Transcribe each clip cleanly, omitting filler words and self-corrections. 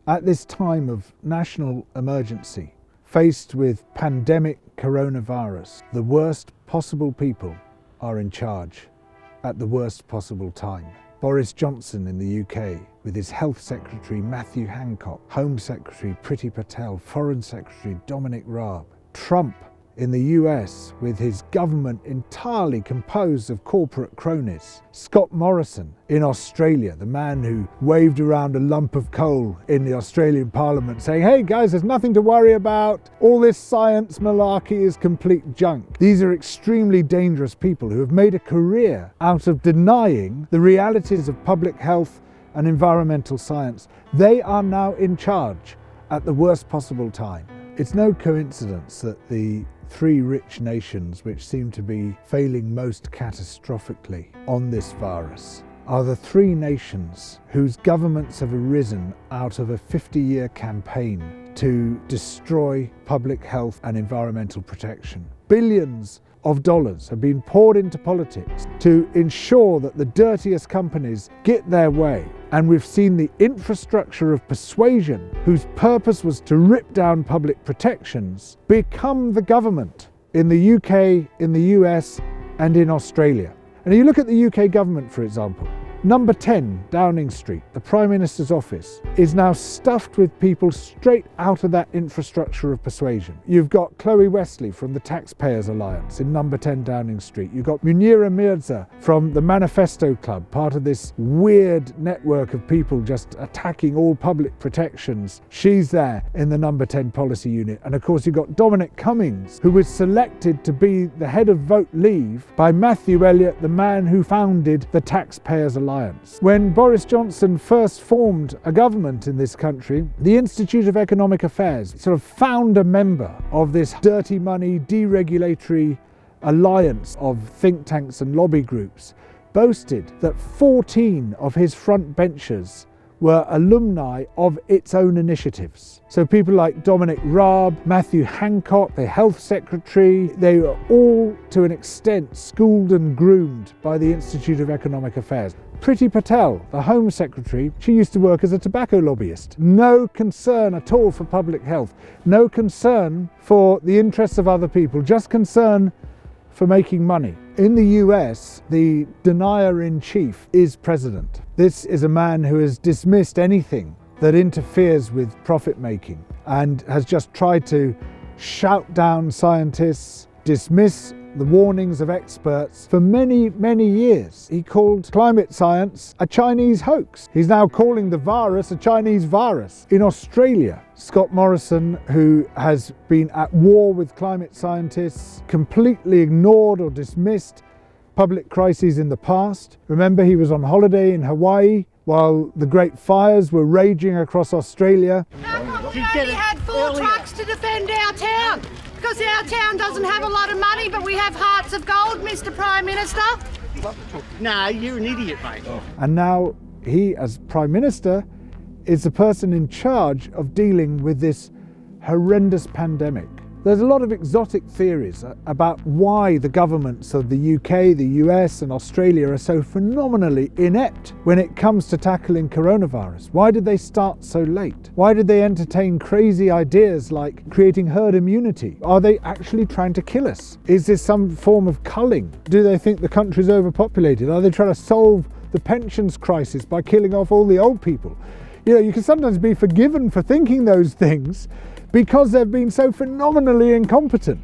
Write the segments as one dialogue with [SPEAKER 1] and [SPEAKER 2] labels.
[SPEAKER 1] At this time of national emergency, faced with pandemic coronavirus, the worst possible people are in charge at the worst possible time. Boris Johnson in the UK, with his Health Secretary Matthew Hancock, Home Secretary Priti Patel, Foreign Secretary Dominic Raab. Trump in the US, with his government entirely composed of corporate cronies. Scott Morrison in Australia, the man who waved around a lump of coal in the Australian Parliament saying, hey guys, there's nothing to worry about, all this science malarkey is complete junk. These are extremely dangerous people who have made a career out of denying the realities of public health and environmental science. They are now in charge at the worst possible time. It's no coincidence that the three rich nations which seem to be failing most catastrophically on this virus are the three nations whose governments have arisen out of a 50-year campaign to destroy public health and environmental protection. Billions of dollars have been poured into politics to ensure that the dirtiest companies get their way. And we've seen the infrastructure of persuasion, whose purpose was to rip down public protections, become the government in the UK, in the US, and in Australia. And you look at the UK government, for example, number 10 Downing Street, the Prime Minister's office, is now stuffed with people straight out of that infrastructure of persuasion. You've got Chloe Wesley from the Taxpayers Alliance in number 10 Downing Street. You've got Munira Mirza from the Manifesto Club, part of this weird network of people just attacking all public protections. She's there in the number 10 policy unit. And of course you've got Dominic Cummings, who was selected to be the head of Vote Leave by Matthew Elliott, the man who founded the Taxpayers Alliance. When Boris Johnson first formed a government in this country, the Institute of Economic Affairs, sort of founder member of this dirty money, deregulatory alliance of think tanks and lobby groups, boasted that 14 of his front benchers were alumni of its own initiatives. So people like Dominic Raab, Matthew Hancock, the Health Secretary, they were all to an extent schooled and groomed by the Institute of Economic Affairs. Priti Patel, the Home Secretary, she used to work as a tobacco lobbyist. No concern at all for public health, no concern for the interests of other people, just concern for making money. In the US, the denier-in-chief is president. This is a man who has dismissed anything that interferes with profit-making and has just tried to shout down scientists, dismiss the warnings of experts for many, many years. He called climate science a Chinese hoax. He's now calling the virus a Chinese virus. In Australia, Scott Morrison, who has been at war with climate scientists, completely ignored or dismissed public crises in the past. Remember, he was on holiday in Hawaii while the great fires were raging across Australia.
[SPEAKER 2] How come we only had 4 trucks to defend our town? Because our town doesn't have a lot of money, but we have hearts of gold, Mr. Prime Minister.
[SPEAKER 3] No, you're an idiot, mate.
[SPEAKER 1] And now he, as Prime Minister, is the person in charge of dealing with this horrendous pandemic. There's a lot of exotic theories about why the governments of the UK, the US and Australia are so phenomenally inept when it comes to tackling coronavirus. Why did they start so late? Why did they entertain crazy ideas like creating herd immunity? Are they actually trying to kill us? Is this some form of culling? Do they think the country's overpopulated? Are they trying to solve the pensions crisis by killing off all the old people? You know, you can sometimes be forgiven for thinking those things because they've been so phenomenally incompetent.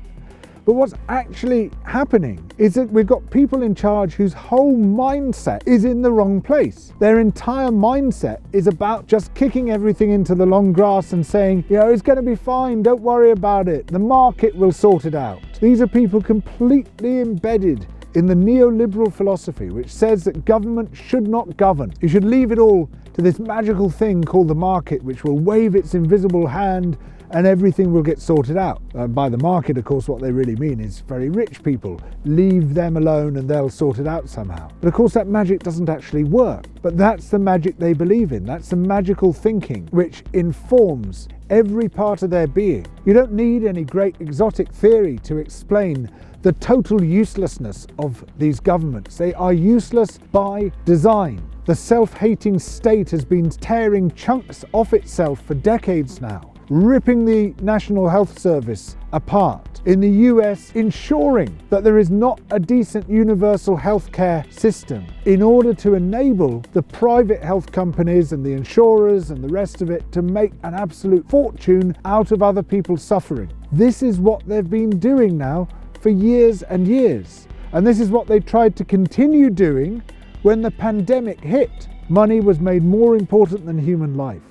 [SPEAKER 1] But what's actually happening is that we've got people in charge whose whole mindset is in the wrong place. Their entire mindset is about just kicking everything into the long grass and saying, you know, it's going to be fine, don't worry about it, the market will sort it out. These are people completely embedded in the neoliberal philosophy, which says that government should not govern. You should leave it all to this magical thing called the market, which will wave its invisible hand and everything will get sorted out. By the market, of course, what they really mean is very rich people. Leave them alone and they'll sort it out somehow. But of course, that magic doesn't actually work. But that's the magic they believe in. That's the magical thinking which informs every part of their being. You don't need any great exotic theory to explain the total uselessness of these governments. They are useless by design. The self-hating state has been tearing chunks off itself for decades now, ripping the National Health Service apart. In the US, ensuring that there is not a decent universal healthcare system in order to enable the private health companies and the insurers and the rest of it to make an absolute fortune out of other people's suffering. This is what they've been doing now for years and years. And this is what they tried to continue doing when the pandemic hit. Money was made more important than human life.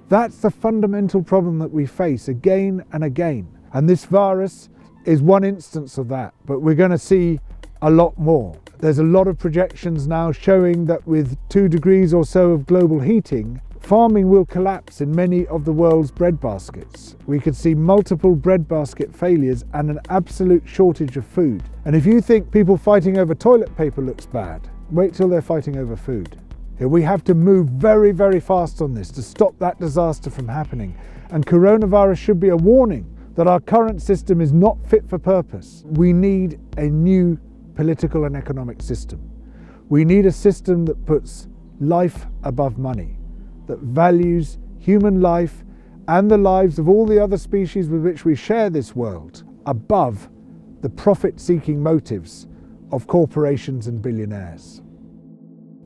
[SPEAKER 1] That's the fundamental problem that we face again and again. And this virus is one instance of that, but we're going to see a lot more. There's a lot of projections now showing that with 2 degrees or so of global heating, farming will collapse in many of the world's breadbaskets. We could see multiple breadbasket failures and an absolute shortage of food. And if you think people fighting over toilet paper looks bad, wait till they're fighting over food. We have to move very, very fast on this to stop that disaster from happening. And coronavirus should be a warning that our current system is not fit for purpose. We need a new political and economic system. We need a system that puts life above money, that values human life and the lives of all the other species with which we share this world above the profit-seeking motives of corporations and billionaires.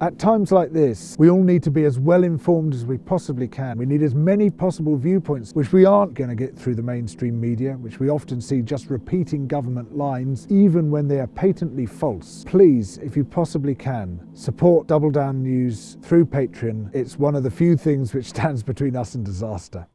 [SPEAKER 1] At times like this, we all need to be as well informed as we possibly can. We need as many possible viewpoints, which we aren't going to get through the mainstream media, which we often see just repeating government lines, even when they are patently false. Please, if you possibly can, support Double Down News through Patreon. It's one of the few things which stands between us and disaster.